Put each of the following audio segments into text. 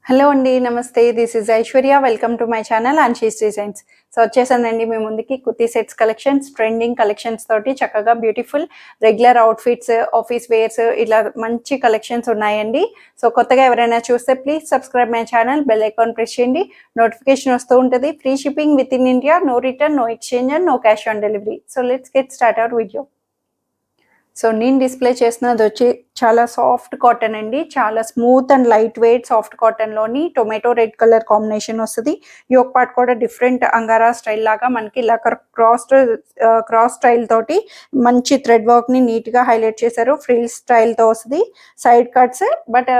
Hello అండి. నమస్తే. This is Aishwarya. Welcome to my channel Anshi's Designs. So వచ్చేసానండి మీ ముందుకి kurti sets collections, trending collections తోటి చక్కగా beautiful regular outfits, office wears ఇలా మంచి కలెక్షన్స్ ఉన్నాయండి. సో కొత్తగా ఎవరైనా చూస్తే please subscribe my channel, bell icon press చేయండి. నోటిఫికేషన్ వస్తూ ఉంటుంది. Free shipping with in India, no return, no exchange and no cash on delivery. So let's get start our video. So నేను display చేసినది వచ్చి చాలా సాఫ్ట్ కాటన్ అండి. చాలా smooth and light weight soft కాటన్లోని టొమాటో రెడ్ కలర్ కాంబినేషన్ వస్తుంది. Yoke part కూడా different అంగారా స్టైల్ లాగా మనకి ఇలా క్రాస్ స్టైల్ తోటి మంచి థ్రెడ్ వర్క్ని నీట్గా హైలైట్ చేశారు. ఫ్రిల్ స్టైల్తో వస్తుంది. సైడ్ కట్స్ బట్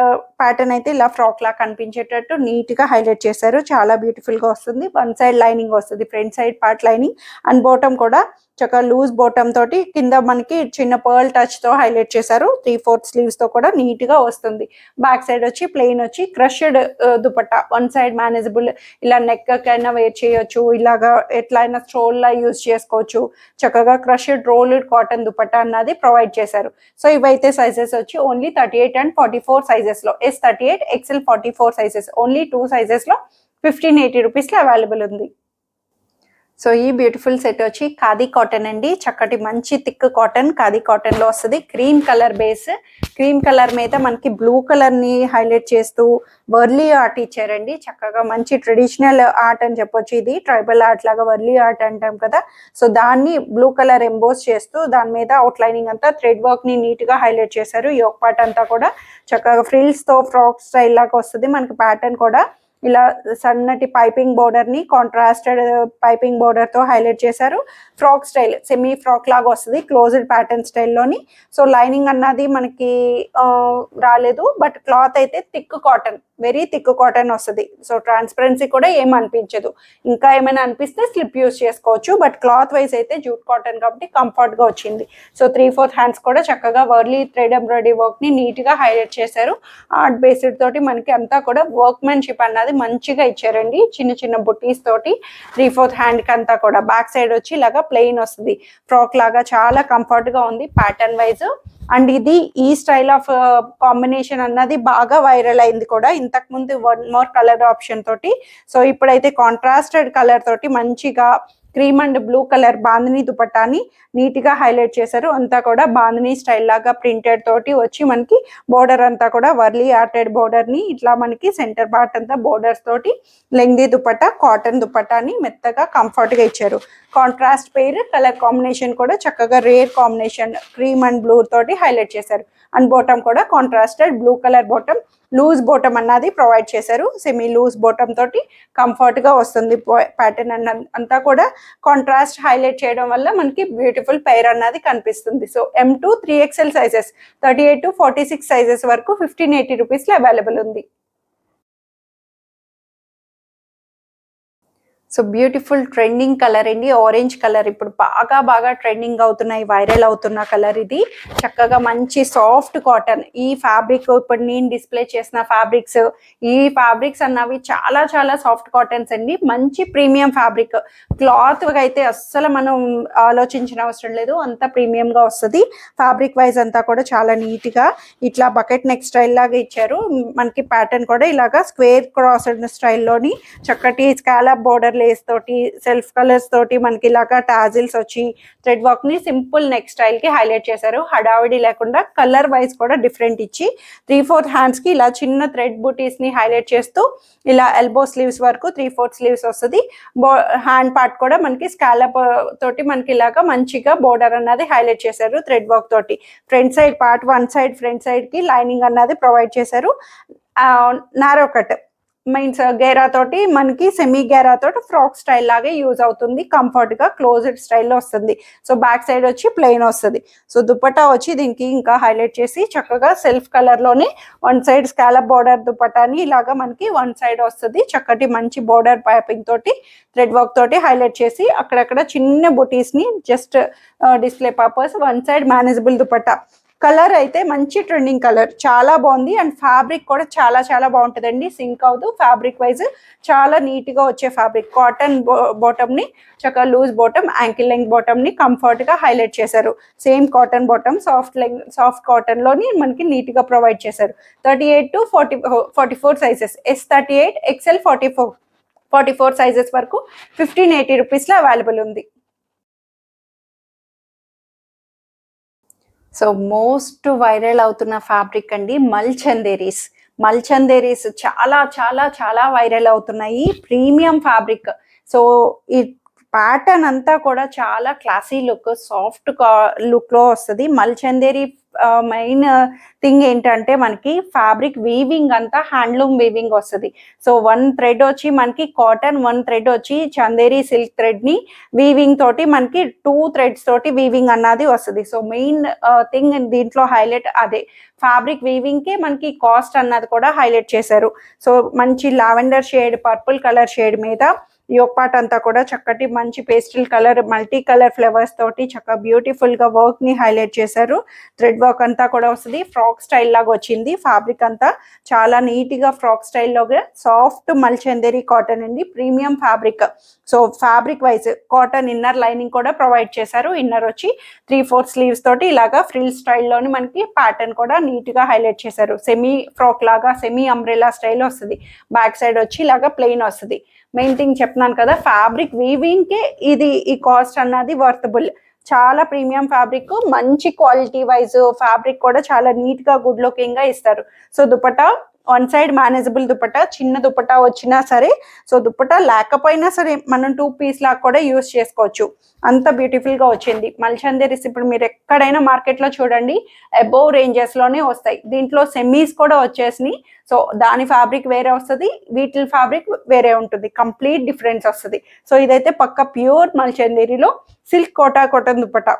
ప్యాటర్న్ అయితే ఇలా ఫ్రాక్ లా కనిపించేటట్టు నీట్గా హైలైట్ చేశారు. చాలా బ్యూటిఫుల్గా వస్తుంది. వన్ సైడ్ లైనింగ్ వస్తుంది, front side part lining and bottom కూడా చక్కగా లూజ్ బాటమ్ తోటి కింద మనకి చిన్న పర్ల్ టచ్ తో హైలైట్ చేశారు. 3/4 స్లీవ్స్ తో కూడా నీట్ గా వస్తుంది. బ్యాక్ సైడ్ వచ్చి ప్లెయిన్ వచ్చి crushed dupatta, one side manageable, ఇలా నెక్ కైనా వేర్ చేయొచ్చు, ఇలాగా ఎట్లయినా స్ట్రోల్ లా యూజ్ చేసుకోవచ్చు. చక్కగా క్రష్డ్ రోల్డ్ కాటన్ దుపట్టా అన్నది ప్రొవైడ్ చేశారు. సో ఇవైతే సైజెస్ వచ్చి ఓన్లీ 38 అండ్ 44 సైజెస్ లో, S38 XL 44 sizes, only 2 sizes లో 1580 రూపీస్ లో అవైలబుల్ ఉంది. సో ఈ బ్యూటిఫుల్ సెట్ వచ్చి ఖాదీ కాటన్ అండి. చక్కటి మంచి థిక్ కాటన్, ఖాదీ కాటన్ లో వస్తుంది. Cream colour base, cream colour మీద మనకి బ్లూ కలర్ ని హైలైట్ చేస్తూ వర్లీ ఆర్ట్ ఇచ్చారండి. చక్కగా మంచి ట్రెడిషనల్ ఆర్ట్ అని చెప్పొచ్చు. ఇది ట్రైబల్ ఆర్ట్ లాగా వర్లీ ఆర్ట్ అంటాం కదా. సో దాన్ని బ్లూ కలర్ ఎంబోస్ చేస్తూ దాని మీద అవుట్ లైనింగ్ అంతా థ్రెడ్ వర్క్ ని నీట్ గా హైలైట్ చేశారు. యోక్ పార్ట్ అంతా కూడా చక్కగా ఫ్రిల్స్ తో ఫ్రాక్ స్టైల్ లాగా వస్తుంది. మనకి ప్యాటర్న్ కూడా ఇలా సన్నటి పైపింగ్ బోర్డర్ ని కాంట్రాస్టెడ్ పైపింగ్ బోర్డర్ తో హైలైట్ చేశారు. ఫ్రాక్ స్టైల్, సెమీ ఫ్రాక్ లాగా వస్తుంది క్లోజ్డ్ ప్యాటర్న్ స్టైల్లోని. సో లైనింగ్ అన్నది మనకి రాలేదు, బట్ క్లాత్ అయితే thick cotton, very thick cotton వస్తుంది. సో ట్రాన్స్పరెన్సీ కూడా ఏం అనిపించదు. ఇంకా ఏమైనా అనిపిస్తే స్లిప్ యూస్ చేసుకోవచ్చు, బట్ క్లాత్ వైజ్ అయితే జూట్ కాటన్ కాబట్టి కంఫర్ట్ గా వచ్చింది. సో 3/4 హ్యాండ్స్ కూడా చక్కగా వర్లీ థ్రెడ్ ఎంబ్రాయిడరీ వర్క్ ని నీట్ గా హైలైట్ చేశారు. ఆర్ట్ బేస్డ్ తోటి మనకి అంతా కూడా వర్క్మెన్షిప్ అన్నది మంచిగా ఇచ్చారండి. చిన్న చిన్న బుట్టీస్ తోటి 3/4 హ్యాండ్ కి అంతా కూడా. బ్యాక్ సైడ్ వచ్చి ఇలాగా ప్లెయిన్ వస్తుంది. ఫ్రాక్ లాగా చాలా కంఫర్ట్ గా ఉంది ప్యాటర్న్ వైజ్. అండ్ ఇది ఈ స్టైల్ ఆఫ్ కాంబినేషన్ అన్నది బాగా వైరల్ అయింది కూడా ఇంతకు ముందు వన్ మోర్ కలర్ ఆప్షన్ తోటి. సో ఇప్పుడైతే కాంట్రాస్టెడ్ కలర్ తోటి మంచిగా cream and blue colour bandhani దుపట్టాని నీట్ గా హైలైట్ చేశారు. అంతా కూడా బాందిని స్టైల్ లాగా ప్రింటెడ్ తోటి వచ్చి మనకి బోర్డర్ అంతా కూడా వర్లీ ఆర్టెడ్ బోర్డర్ ని ఇట్లా మనకి సెంటర్ పార్ట్ అంతా బోర్డర్స్ తోటి లెంగ్దీ దుపట్టా, కాటన్ దుపట్టాని మెత్తగా కంఫర్ట్ గా ఇచ్చారు. కాంట్రాస్ట్ పేర్ కలర్ కాంబినేషన్ కూడా చక్కగా rare combination cream and blue తోటి హైలైట్ చేశారు. అండ్ బాటమ్ కూడా contrasted blue colour bottom, loose bottom అన్నది ప్రొవైడ్ చేశారు. సెమీ లూజ్ బాటమ్ తోటి కంఫర్ట్ గా వస్తుంది. ప్యాటర్న్ అంతా కూడా కాంట్రాస్ట్ హైలైట్ చేయడం వల్ల మనకి బ్యూటిఫుల్ పెయిర్ అన్నది కనిపిస్తుంది. So M to 3XL sizes, 38 to 46 sizes వరకు 1580 రూపీస్ లో అవైలబుల్ ఉంది. సో బ్యూటిఫుల్ ట్రెండింగ్ కలర్ అండి, ఆరెంజ్ కలర్. ఇప్పుడు బాగా ట్రెండింగ్ అవుతున్నాయి, వైరల్ అవుతున్న కలర్ ఇది. చక్కగా మంచి సాఫ్ట్ కాటన్. ఈ ఫ్యాబ్రిక్ ఇప్పుడు నేను డిస్ప్లే చేసిన ఫ్యాబ్రిక్స్ అన్నవి చాలా చాలా సాఫ్ట్ కాటన్స్ అండి. మంచి ప్రీమియం ఫ్యాబ్రిక్. క్లాత్ అయితే అస్సలు మనం ఆలోచించిన అవసరం లేదు, అంత ప్రీమియం గా వస్తుంది. ఫ్యాబ్రిక్ వైజ్ అంతా కూడా చాలా నీట్ గా ఇట్లా బకెట్ నెక్ స్టైల్ లాగా ఇచ్చారు. మనకి ప్యాటర్న్ కూడా ఇలాగా స్క్వేర్ క్రాస్డ్ స్టైల్లోని చక్కటి స్కాలప్ బోర్డర్ లేస్ తోటి సెల్ఫ్ కలర్స్ తోటి మనకి ఇలాగా టాజిల్స్ వచ్చి థ్రెడ్ వర్క్ ని సింపుల్ నెక్ స్టైల్ కి హైలైట్ చేశారు. హడావిడి లేకుండా కలర్ వైజ్ కూడా డిఫరెంట్ ఇచ్చి 3/4 హ్యాండ్స్ కి ఇలా చిన్న థ్రెడ్ బూటీస్ ని హైలైట్ చేస్తూ ఇలా ఎల్బో స్లీవ్స్ వరకు 3/4 స్లీవ్స్ వస్తుంది. హ్యాండ్ పార్ట్ కూడా మనకి స్కాలప్ తోటి మనకి ఇలాగా మంచిగా బోర్డర్ అన్నది హైలైట్ చేశారు థ్రెడ్ వర్క్ తోటి. Front side part one side front side కి లైనింగ్ అన్నది ప్రొవైడ్ చేశారు. నారో కట్ మీన్స్ గేరా తోటి మనకి సెమీ గేరా తోటి ఫ్రాక్ స్టైల్ లాగే యూజ్ అవుతుంది. కంఫర్ట్ గా క్లోజ్డ్ స్టైల్లో వస్తుంది. సో బ్యాక్ సైడ్ వచ్చి ప్లెయిన్ వస్తుంది. సో దుపట్టా వచ్చి దీనికి ఇంకా హైలైట్ చేసి చక్కగా సెల్ఫ్ కలర్ లోనే వన్ సైడ్ స్కాలప్ బోర్డర్ దుపట్టాని ఇలాగా మనకి వన్ సైడ్ వస్తుంది. చక్కటి మంచి బోర్డర్ పైపింగ్ తోటి థ్రెడ్ వర్క్ తోటి హైలైట్ చేసి అక్కడక్కడ చిన్న బుటీస్ ని just display purpose one side manageable dupatta colour అయితే మంచి ట్రెండింగ్ కలర్, చాలా బాగుంది. అండ్ ఫ్యాబ్రిక్ కూడా చాలా చాలా బాగుంటుందండి, సింక్ అవుతూ ఫ్యాబ్రిక్ వైజ్ చాలా నీట్గా వచ్చే ఫ్యాబ్రిక్. కాటన్ బాటమ్ని చక్కగా లూజ్ బాటమ్, యాంకిల్ లెంగ్త్ బాటమ్ని కంఫర్ట్గా హైలైట్ చేశారు. సేమ్ కాటన్ బాటమ్, సాఫ్ట్ కాటన్లోని మనకి నీట్గా ప్రొవైడ్ చేశారు. 38 to 44 sizes, S38, XL 44 sizes వరకు 1580 రూపీస్లో అవైలబుల్ ఉంది. సో మోస్ట్ వైరల్ అవుతున్న ఫ్యాబ్రిక్ అండి మల్చందేరీస్ చాలా చాలా చాలా వైరల్ అవుతున్నాయి. Premium fabric. సో ఈ ప్యాటర్న్ అంతా కూడా చాలా క్లాసీ లుక్, సాఫ్ట్ లుక్లో వస్తుంది. మల్చందేరి మెయిన్ థింగ్ ఏంటంటే మనకి ఫ్యాబ్రిక్ వీవింగ్ అంతా హ్యాండ్లూమ్ వీవింగ్ వస్తుంది. సో 1 థ్రెడ్ వచ్చి మనకి కాటన్, 1 థ్రెడ్ వచ్చి చందేరి సిల్క్ థ్రెడ్ని వీవింగ్ తోటి మనకి 2 థ్రెడ్స్ తోటి వీవింగ్ అన్నది వస్తుంది. సో మెయిన్ థింగ్ దీంట్లో హైలైట్ అదే ఫ్యాబ్రిక్ వీవింగ్కే మనకి కాస్ట్ అన్నది కూడా హైలైట్ చేశారు. సో మంచి lavender shade, purple colour shade మీద యోక్ పార్ట్ అంతా కూడా చక్కటి మంచి pastel colour, multi colour flowers తోటి చక్కగా బ్యూటిఫుల్ గా వర్క్ ని హైలైట్ చేశారు. థ్రెడ్ వర్క్ అంతా కూడా వస్తుంది. ఫ్రాక్ స్టైల్ లాగా వచ్చింది. ఫ్యాబ్రిక్ అంతా చాలా నీట్ గా ఫ్రాక్ స్టైల్లోగా సాఫ్ట్ మల్చందేరి కాటన్ అండి, premium fabric. So fabric wise cotton inner lining కూడా ప్రొవైడ్ చేశారు. ఇన్నర్ వచ్చి 3/4 స్లీవ్స్ తోటి ఇలాగా ఫ్రిల్ స్టైల్లోని మనకి ప్యాటర్న్ కూడా నీట్ గా హైలైట్ చేశారు. సెమీ ఫ్రాక్ లాగా, సెమీ అంబ్రెలా స్టైల్ వస్తుంది. బ్యాక్ సైడ్ వచ్చి ఇలాగా ప్లెయిన్ వస్తుంది. మెయిన్ థింగ్ చెప్తున్నాను కదా, ఫ్యాబ్రిక్ వీవింగ్కే ఈ కాస్ట్ అన్నది వర్తబుల్. చాలా ప్రీమియం ఫ్యాబ్రిక్, మంచి క్వాలిటీ వైజ్ ఫ్యాబ్రిక్ కూడా చాలా నీట్ గా గుడ్ లుకింగ్ గా ఇస్తారు. So dupatta 1 side manageable dupatta, చిన్న దుపట్టా వచ్చినా సరే, సో దుపట్టా లేకపోయినా సరే మనం 2 పీస్ లాగా కూడా యూస్ చేసుకోవచ్చు. అంత బ్యూటిఫుల్ గా వచ్చింది. మల్చందేరీస్ ఇప్పుడు మీరు ఎక్కడైనా మార్కెట్ లో చూడండి అబోవ్ రేంజెస్ లోనే వస్తాయి. దీంట్లో సెమీస్ కూడా వచ్చేసినాయి. సో దాని ఫ్యాబ్రిక్ వేరే వస్తుంది, వీటి ఫ్యాబ్రిక్ వేరే ఉంటుంది, కంప్లీట్ డిఫరెన్స్ వస్తుంది. సో ఇదైతే పక్క ప్యూర్ మల్చందేరిలో silk cotton dupatta.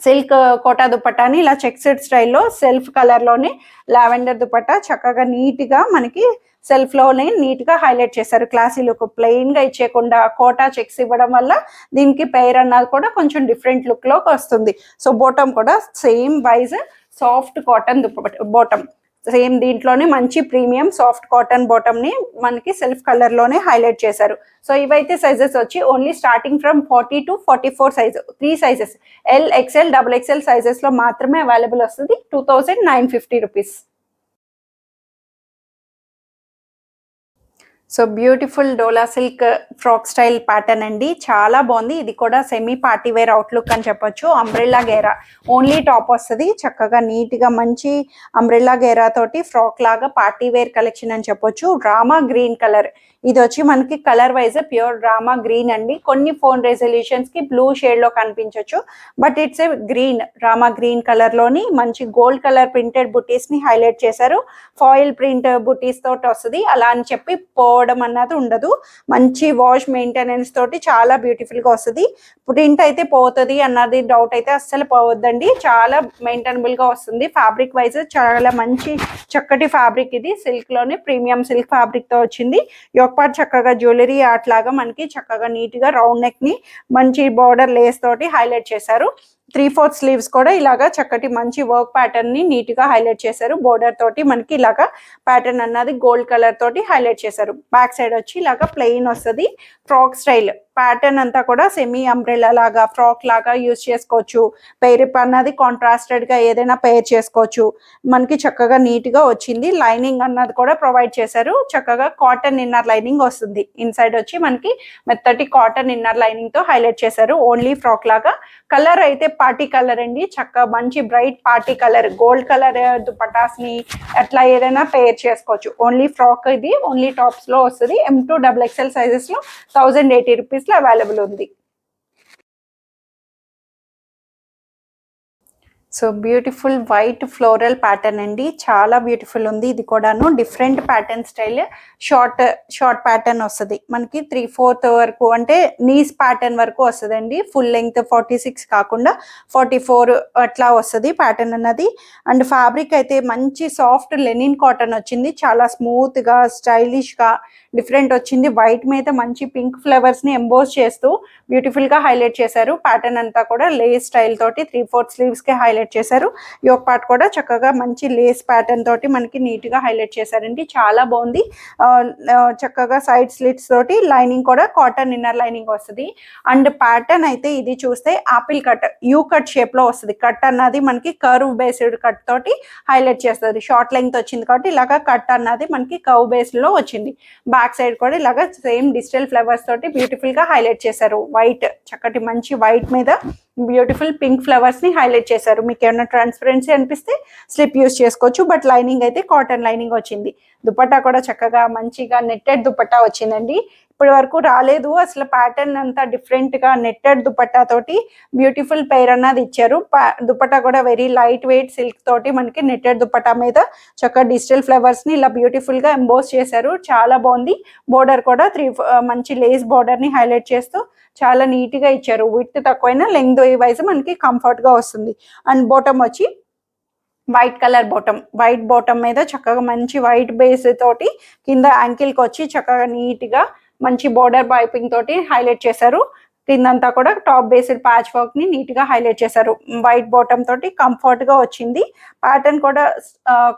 Silk Kota దుపట్టాని ఇలా చెక్స్డ్ స్టైల్లో సెల్ఫ్ కలర్లోనే లావెండర్ దుపట్టా చక్కగా నీట్గా మనకి సెల్ఫ్లోనే నీట్గా హైలైట్ చేశారు. క్లాసీ లుక్, ప్లెయిన్గా ఇచ్చేయకుండా కోటా చెక్స్ ఇవ్వడం వల్ల దీనికి పెయిర్ అన్నది కూడా కొంచెం డిఫరెంట్ లుక్లోకి వస్తుంది. సో బాటమ్ కూడా same wise soft cotton bottom, same దీంట్లోనే మంచి ప్రీమియం సాఫ్ట్ కాటన్ బాటమ్ ని మనకి సెల్ఫ్ కలర్ లోనే హైలైట్ చేశారు. సో ఇవైతే సైజెస్ వచ్చి only starting from 40 to 44 size, 3 sizes L, XL, XXL sizes లో మాత్రమే అవైలబుల్ వస్తుంది. 2950 రూపీస్. సో బ్యూటిఫుల్ డోలా సిల్క్ ఫ్రాక్ స్టైల్ ప్యాటర్న్ అండి, చాలా బాగుంది. ఇది కూడా సెమీ పార్టీ వేర్ అవుట్లుక్ అని చెప్పొచ్చు. అంబ్రెల్లా గేరా ఓన్లీ టాప్ వస్తుంది. చక్కగా నీట్గా మంచి అంబ్రెల్లా గేరా తోటి ఫ్రాక్ లాగా పార్టీ వేర్ కలెక్షన్ అని చెప్పొచ్చు. రామా గ్రీన్ కలర్, ఇది వచ్చి మనకి colour wise pure Rama green అండి. కొన్ని ఫోన్ రెజల్యూషన్స్ కి బ్లూ షేడ్ లో కనిపించవచ్చు, but it's a green, Rama green colour లోని మంచి గోల్డ్ కలర్ ప్రింటెడ్ బుటీస్ ని హైలైట్ చేశారు. ఫాయిల్ ప్రింట్ బుటీస్ తోటి వస్తుంది. అలా అని చెప్పి పోవడం అన్నది ఉండదు. మంచి వాష్ మెయింటెనెన్స్ తోటి చాలా బ్యూటిఫుల్ గా వస్తుంది. ప్రింట్ అయితే పోతుంది అన్నది డౌట్ అయితే అస్సలు పోవద్దండి, చాలా మెయింటైనబుల్ గా వస్తుంది. ఫ్యాబ్రిక్ వైజ్ చాలా మంచి చక్కటి ఫ్యాబ్రిక్. ఇది సిల్క్ లోనే ప్రీమియం సిల్క్ ఫ్యాబ్రిక్ తో వచ్చింది. పార్ట్ చక్కగా జ్యువెలరీ ఆర్ట్ లాగా మనకి చక్కగా నీట్ గా రౌండ్ నెక్ ని మంచి బార్డర్ లేస్ తోటి హైలైట్ చేశారు. 3/4 స్లీవ్స్ కూడా ఇలాగా చక్కటి మంచి వర్క్ ప్యాటర్న్ ని నీట్ గా హైలైట్ చేశారు. బోర్డర్ తోటి మనకి ఇలాగా ప్యాటర్న్ అన్నది గోల్డ్ కలర్ తోటి హైలైట్ చేశారు. బ్యాక్ సైడ్ వచ్చి ఇలాగా ప్లెయిన్ వస్తుంది. ఫ్రాక్ స్టైల్ ప్యాటర్న్ అంతా కూడా సెమీ అంబ్రెల్లా లాగా ఫ్రాక్ లాగా యూజ్ చేసుకోవచ్చు. పెయిర్ అన్నది కాంట్రాస్టెడ్ గా ఏదైనా పెయిర్ చేసుకోవచ్చు. మనకి చక్కగా నీట్ గా వచ్చింది. లైనింగ్ అన్నది కూడా ప్రొవైడ్ చేశారు. చక్కగా కాటన్ ఇన్నర్ లైనింగ్ వస్తుంది. ఇన్సైడ్ వచ్చి మనకి మెత్తటి కాటన్ ఇన్నర్ లైనింగ్ తో హైలైట్ చేశారు. ఓన్లీ ఫ్రాక్ లాగా. కలర్ అయితే పార్టీ కలర్ అండి, చక్కగా మంచి bright party colour, gold colour dupattas ని అట్లా ఏదైనా పెయిర్ చేసుకోవచ్చు. ఓన్లీ ఫ్రాక్ ఇది ఓన్లీ టాప్స్ లో వస్తుంది. M to XXL సైజెస్ లో 1080 రూపీస్ లో అవైలబుల్ ఉంది. So beautiful white floral pattern అండి, చాలా బ్యూటిఫుల్ ఉంది. ఇది కూడాను different pattern style, short pattern వస్తుంది మనకి. 3/4 వరకు అంటే నీస్ ప్యాటర్న్ వరకు వస్తుంది అండి. ఫుల్ లెంగ్త్ 46 కాకుండా 44 అట్లా వస్తుంది ప్యాటర్న్ అన్నది. అండ్ ఫ్యాబ్రిక్ అయితే మంచి సాఫ్ట్ లెనిన్ కాటన్ వచ్చింది. చాలా స్మూత్ గా స్టైలిష్ గా డిఫరెంట్ వచ్చింది. వైట్ మీద మంచి పింక్ ఫ్లవర్స్ ని ఎంబోస్ చేస్తూ బ్యూటిఫుల్ గా హైలైట్ చేశారు. ప్యాటర్న్ అంతా కూడా లేస్ స్టైల్ తోటి 3/4 స్లీవ్స్ కి హైలైట్ హైలైట్ చేశారు. యోక్ పార్ట్ కూడా చక్కగా మంచి లేస్ ప్యాటర్న్ తోటి మనకి నీట్ గా హైలైట్ చేశారండి. చాలా బాగుంది. చక్కగా సైడ్ స్లిట్స్ తోటి లైనింగ్ కూడా కాటన్ ఇన్నర్ లైనింగ్ వస్తుంది. అండ్ ప్యాటర్న్ అయితే ఇది చూస్తే apple cut you cut shape లో వస్తుంది. కట్ అన్నది మనకి కర్వ్ బేస్డ్ కట్ తోటి హైలైట్ చేస్తుంది. షార్ట్ లెంగ్త్ వచ్చింది కాబట్టి ఇలాగా కట్ అన్నది మనకి కర్వ్ బేస్ లో వచ్చింది. బ్యాక్ సైడ్ కూడా ఇలాగా సేమ్ డిజిటల్ ఫ్లవర్స్ తోటి బ్యూటిఫుల్ గా హైలైట్ చేశారు. వైట్ చక్కటి మంచి వైట్ మీద బ్యూటిఫుల్ పింక్ ఫ్లవర్స్ ని హైలైట్ చేశారు. మీకు ఏమైనా ట్రాన్స్పరెన్సీ అనిపిస్తే స్లిప్ యూస్ చేసుకోవచ్చు. బట్ లైనింగ్ అయితే కాటన్ లైనింగ్ వచ్చింది. దుపట్టా కూడా చక్కగా మంచిగా నెట్టెడ్ దుపట్టా వచ్చిందండి. ఇప్పటి వరకు రాలేదు. అసలు ప్యాటర్న్ అంతా డిఫరెంట్ గా నెట్టెడ్ దుపట్టా తోటి బ్యూటిఫుల్ పెయిర్ అన్నది ఇచ్చారు. దుపట్టా కూడా వెరీ లైట్ వెయిట్ సిల్క్ తోటి మనకి నెట్టెడ్ దుపట్టా మీద చక్కగా డిజిటల్ ఫ్లవర్స్ ని ఇలా బ్యూటిఫుల్ గా ఎంబోస్ చేశారు. చాలా బాగుంది. బోర్డర్ కూడా మంచి లేస్ బోర్డర్ ని హైలైట్ చేస్తూ చాలా నీట్ గా ఇచ్చారు. విడ్త్ తక్కువైనా లెంగ్త్ వైజ్ మనకి కంఫర్ట్ గా వస్తుంది. అండ్ బాటమ్ వచ్చి white colour bottom, white bottom మీద చక్కగా మంచి వైట్ బేస్ తోటి కింద యాంకిల్కి వచ్చి చక్కగా నీట్ గా మంచి బోర్డర్ పైపింగ్ తోటి హైలైట్ చేశారు. కిందంతా కూడా టాప్ బేస్డ్ ప్యాచ్ వర్క్ ని నీట్ గా హైలైట్ చేశారు. వైట్ బాటమ్ తోటి కంఫర్ట్ గా వచ్చింది. ప్యాటర్న్ కూడా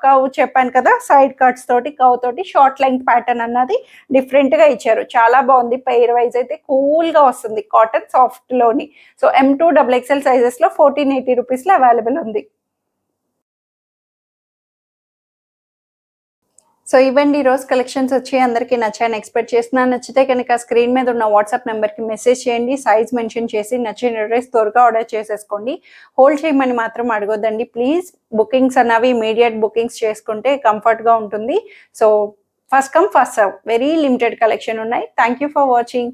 కవ్ చెప్పాను కదా, సైడ్ కట్స్ తోటి కవ్ తోటి షార్ట్ లెంగ్త్ ప్యాటర్న్ అన్నది డిఫరెంట్ గా ఇచ్చారు. చాలా బాగుంది. పెయిర్ వైజ్ అయితే కూల్ గా వస్తుంది. కాటన్ సాఫ్ట్ లోని. సో M2 XXL సైజెస్ లో 1480 రూపీస్ లో అవైలబుల్ ఉంది. సో ఇవ్వండి ఈరోజు కలెక్షన్స్ వచ్చి అందరికీ నచ్చాయని ఎక్స్పెక్ట్ చేస్తున్నాను. నచ్చితే కనుక స్క్రీన్ మీద ఉన్న వాట్సాప్ నెంబర్కి మెసేజ్ చేయండి. సైజ్ మెన్షన్ చేసి నచ్చిన డ్రెస్ త్వరగా ఆర్డర్ చేసేసుకోండి. హోల్డ్ చేయమని మాత్రం అడగొద్దండి ప్లీజ్. బుకింగ్స్ అన్నవి ఇమీడియట్ బుకింగ్స్ చేసుకుంటే కంఫర్ట్గా ఉంటుంది. So first come first serve. Very limited collection ఉన్నాయి. Thank you for watching.